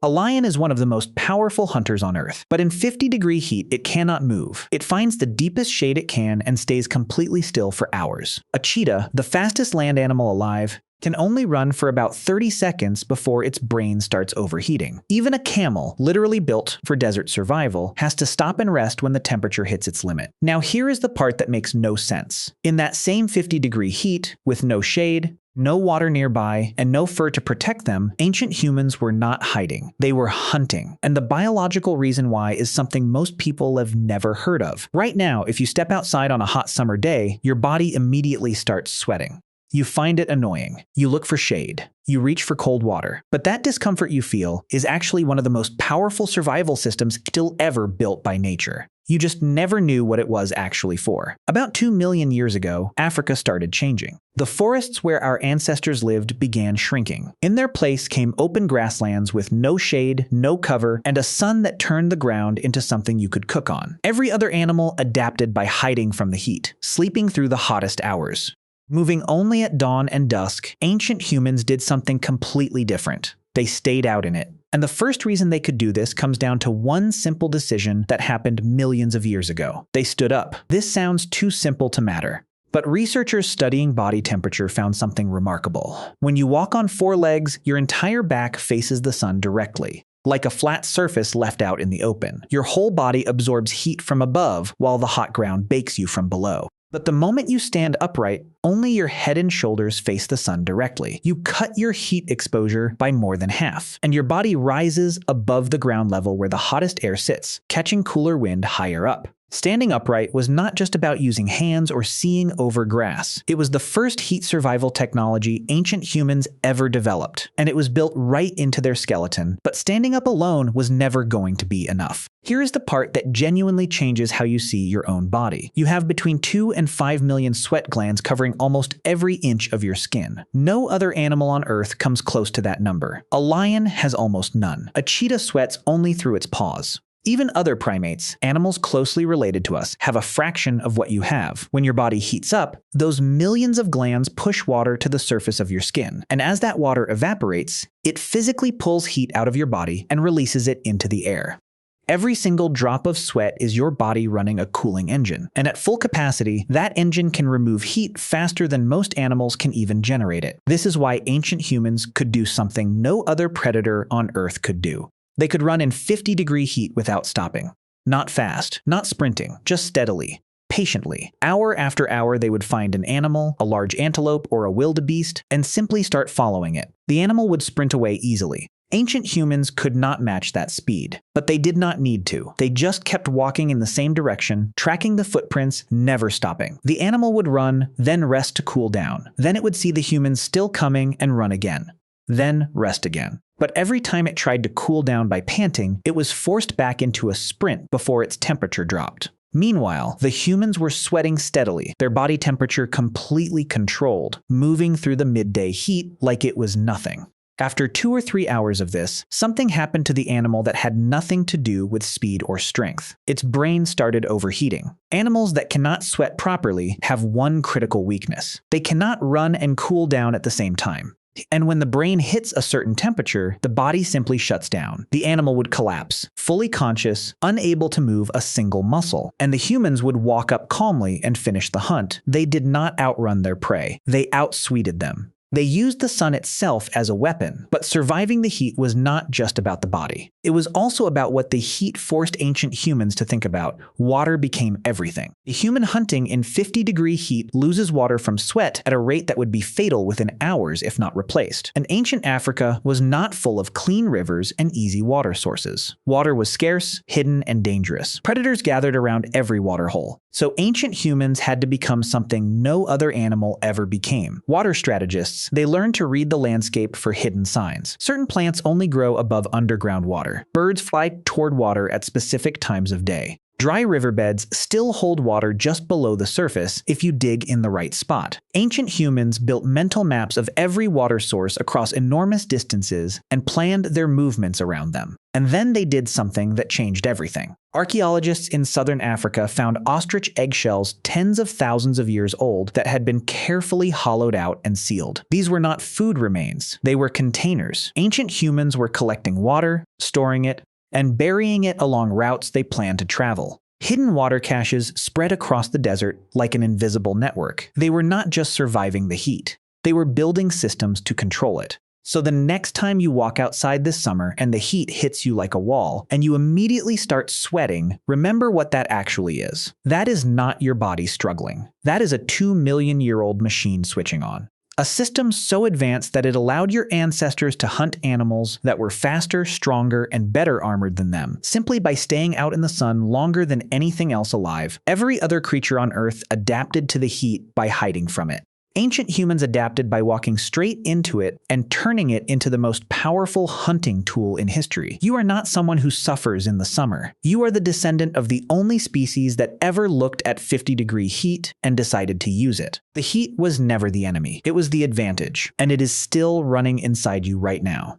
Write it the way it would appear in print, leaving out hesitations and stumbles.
A lion is one of the most powerful hunters on Earth, but in 50-degree heat, it cannot move. It finds the deepest shade it can and stays completely still for hours. A cheetah, the fastest land animal alive, can only run for about 30 seconds before its brain starts overheating. Even a camel, literally built for desert survival, has to stop and rest when the temperature hits its limit. Now here is the part that makes no sense. In that same 50-degree heat, with no shade, no water nearby, and no fur to protect them, ancient humans were not hiding. They were hunting. And the biological reason why is something most people have never heard of. Right now, if you step outside on a hot summer day, your body immediately starts sweating. You find it annoying. You look for shade. You reach for cold water. But that discomfort you feel is actually one of the most powerful survival systems still ever built by nature. You just never knew what it was actually for. About 2 million years ago, Africa started changing. The forests where our ancestors lived began shrinking. In their place came open grasslands with no shade, no cover, and a sun that turned the ground into something you could cook on. Every other animal adapted by hiding from the heat, sleeping through the hottest hours. Moving only at dawn and dusk, ancient humans did something completely different. They stayed out in it. And the first reason they could do this comes down to one simple decision that happened millions of years ago. They stood up. This sounds too simple to matter. But researchers studying body temperature found something remarkable. When you walk on 4 legs, your entire back faces the sun directly. Like a flat surface left out in the open. Your whole body absorbs heat from above while the hot ground bakes you from below. But the moment you stand upright, only your head and shoulders face the sun directly. You cut your heat exposure by more than half, and your body rises above the ground level where the hottest air sits, catching cooler wind higher up. Standing upright was not just about using hands or seeing over grass. It was the first heat survival technology ancient humans ever developed, and it was built right into their skeleton. But standing up alone was never going to be enough. Here is the part that genuinely changes how you see your own body. You have between 2 and 5 million sweat glands covering almost every inch of your skin. No other animal on Earth comes close to that number. A lion has almost none. A cheetah sweats only through its paws. Even other primates, animals closely related to us, have a fraction of what you have. When your body heats up, those millions of glands push water to the surface of your skin. And as that water evaporates, it physically pulls heat out of your body and releases it into the air. Every single drop of sweat is your body running a cooling engine. And at full capacity, that engine can remove heat faster than most animals can even generate it. This is why ancient humans could do something no other predator on Earth could do. They could run in 50-degree heat without stopping. Not fast, not sprinting, just steadily, patiently. Hour after hour, they would find an animal, a large antelope or a wildebeest, and simply start following it. The animal would sprint away easily. Ancient humans could not match that speed, but they did not need to. They just kept walking in the same direction, tracking the footprints, never stopping. The animal would run, then rest to cool down. Then it would see the humans still coming and run again. Then rest again. But every time it tried to cool down by panting, it was forced back into a sprint before its temperature dropped. Meanwhile, the humans were sweating steadily, their body temperature completely controlled, moving through the midday heat like it was nothing. After 2 or 3 hours of this, something happened to the animal that had nothing to do with speed or strength. Its brain started overheating. Animals that cannot sweat properly have one critical weakness. They cannot run and cool down at the same time. And when the brain hits a certain temperature, the body simply shuts down. The animal would collapse, fully conscious, unable to move a single muscle. And the humans would walk up calmly and finish the hunt. They did not outrun their prey. They outsweeted them. They used the sun itself as a weapon, but surviving the heat was not just about the body. It was also about what the heat forced ancient humans to think about. Water became everything. A human hunting in 50-degree heat loses water from sweat at a rate that would be fatal within hours if not replaced. And ancient Africa was not full of clean rivers and easy water sources. Water was scarce, hidden, and dangerous. Predators gathered around every water hole. So ancient humans had to become something no other animal ever became. Water strategists. They learned to read the landscape for hidden signs. Certain plants only grow above underground water. Birds fly toward water at specific times of day. Dry riverbeds still hold water just below the surface if you dig in the right spot. Ancient humans built mental maps of every water source across enormous distances and planned their movements around them. And then they did something that changed everything. Archaeologists in southern Africa found ostrich eggshells tens of thousands of years old that had been carefully hollowed out and sealed. These were not food remains, they were containers. Ancient humans were collecting water, storing it, and burying it along routes they planned to travel. Hidden water caches spread across the desert like an invisible network. They were not just surviving the heat, they were building systems to control it. So the next time you walk outside this summer and the heat hits you like a wall, and you immediately start sweating, remember what that actually is. That is not your body struggling. That is a 2 million-year-old machine switching on. A system so advanced that it allowed your ancestors to hunt animals that were faster, stronger, and better armored than them, simply by staying out in the sun longer than anything else alive. Every other creature on Earth adapted to the heat by hiding from it. Ancient humans adapted by walking straight into it and turning it into the most powerful hunting tool in history. You are not someone who suffers in the summer. You are the descendant of the only species that ever looked at 50-degree heat and decided to use it. The heat was never the enemy. It was the advantage, and it is still running inside you right now.